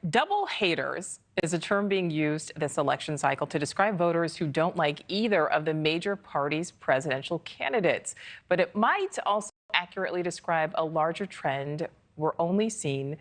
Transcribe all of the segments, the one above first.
Double haters is a term being used this election cycle to describe voters who don't like either of the major parties' presidential candidates. But it might also accurately describe a larger trend we're only seeing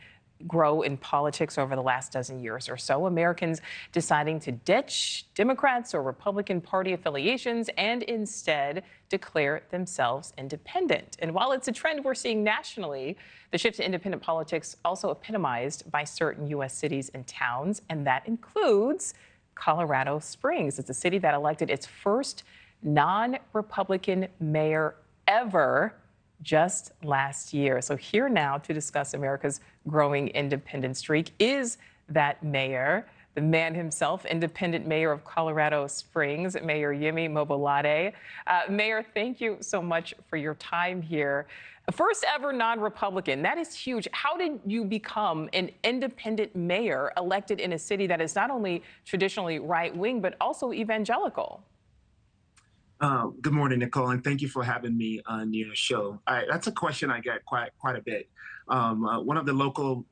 grow in politics over the last dozen years or so. Americans deciding to ditch Democrats or Republican Party affiliations and instead declare themselves independent. And while it's a trend we're seeing nationally, the shift to independent politics also epitomized by certain U.S. cities and towns, and that includes Colorado Springs. It's a city that elected its first non-Republican mayor ever just last year. So here now to discuss America's growing independent streak is that mayor, the man himself, independent mayor of Colorado Springs, Mayor Yemi Mobolade. Mayor, thank you so much for your time here. First ever non-Republican, that is huge. How did you become an independent mayor elected in a city that is not only traditionally right-wing, but also evangelical? Good morning, Nichole, and thank you for having me on your show. That's a question I get quite a bit. One of the local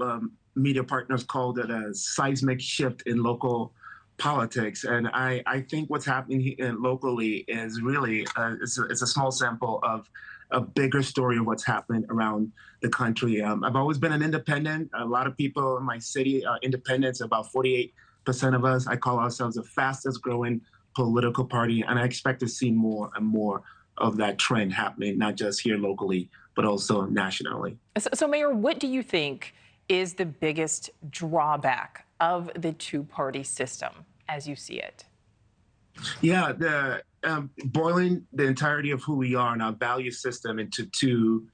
media partners called it a seismic shift in local politics, and I think what's happening here locally is really it's a small sample of a bigger story of what's happening around the country. I've always been an independent. A lot of people in my city are independents. About 48% of us. I call ourselves the fastest growing political party, and I expect to see more and more of that trend happening, not just here locally, but also nationally. So Mayor, what do you think is the biggest drawback of the two-party system as you see it? Yeah, the boiling the entirety of who we are and our value system into two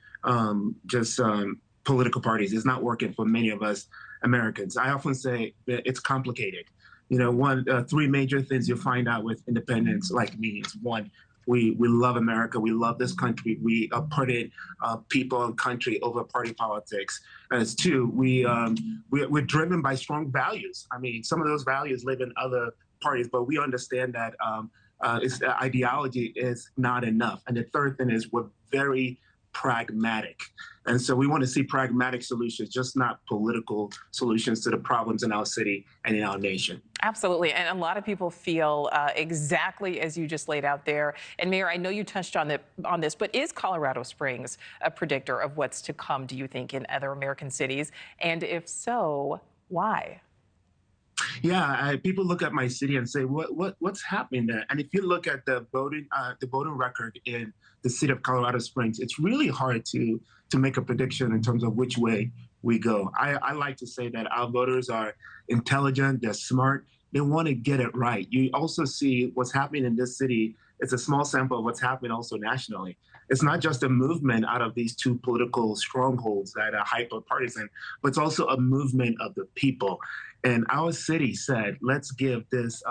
political parties is not working for many of us Americans. I often say that it's complicated. You know, three major things you'll find out with independents like me is one, we love America. We love this country. We put in people and country over party politics. And it's two, we're driven by strong values. I mean, some of those values live in other parties, but we understand that ideology is not enough. And the third thing is we're very pragmatic. And so we want to see pragmatic solutions, just not political solutions to the problems in our city and in our nation. Absolutely. And a lot of people feel exactly as you just laid out there. And Mayor, I know you touched on this, but is Colorado Springs a predictor of what's to come, do you think, in other American cities? And if so, why? Yeah, people look at my city and say, what's happening there? And if you look at the voting record in the city of Colorado Springs, it's really hard to make a prediction in terms of which way we go. I like to say that our voters are intelligent, they're smart, they want to get it right. You also see what's happening in this city. It's a small sample of what's happening also nationally. It's not just a movement out of these two political strongholds that are hyper-partisan, but it's also a movement of the people. And our city said, let's give this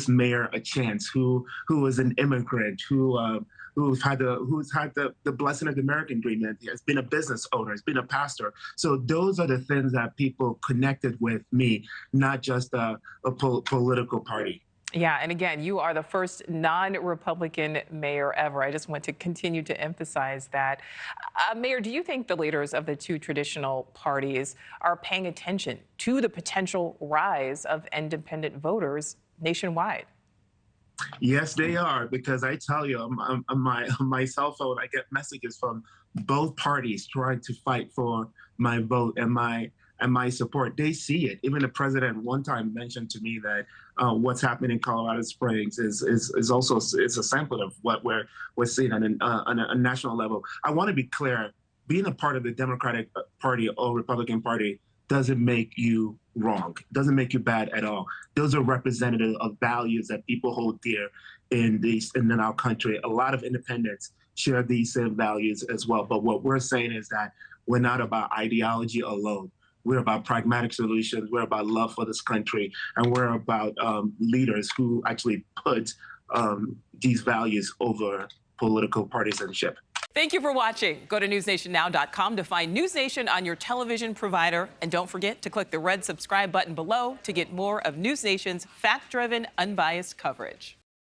mayor a chance, who is an immigrant, who's had the blessing of the American dream, and has been a business owner, has been a pastor. So those are the things that people connected with me, not just a political party. Yeah, and again, you are the first non-Republican mayor ever. I just want to continue to emphasize that. Mayor, do you think the leaders of the two traditional parties are paying attention to the potential rise of independent voters nationwide? Yes, they are, because I tell you, on my cell phone, I get messages from both parties trying to fight for my vote and my support. They see it. Even the president one time mentioned to me that what's happening in Colorado Springs is also a sample of what we're seeing on a national level. I want to be clear: being a part of the Democratic Party or Republican Party doesn't make you wrong, doesn't make you bad at all. Those are representative of values that people hold dear in our country. A lot of independents share these same values as well. But what we're saying is that we're not about ideology alone. We're about pragmatic solutions. We're about love for this country. And we're about leaders who actually put these values over political partisanship. Thank you for watching. Go to newsnationnow.com to find NewsNation on your television provider. And don't forget to click the red subscribe button below to get more of NewsNation's fact-driven, unbiased coverage.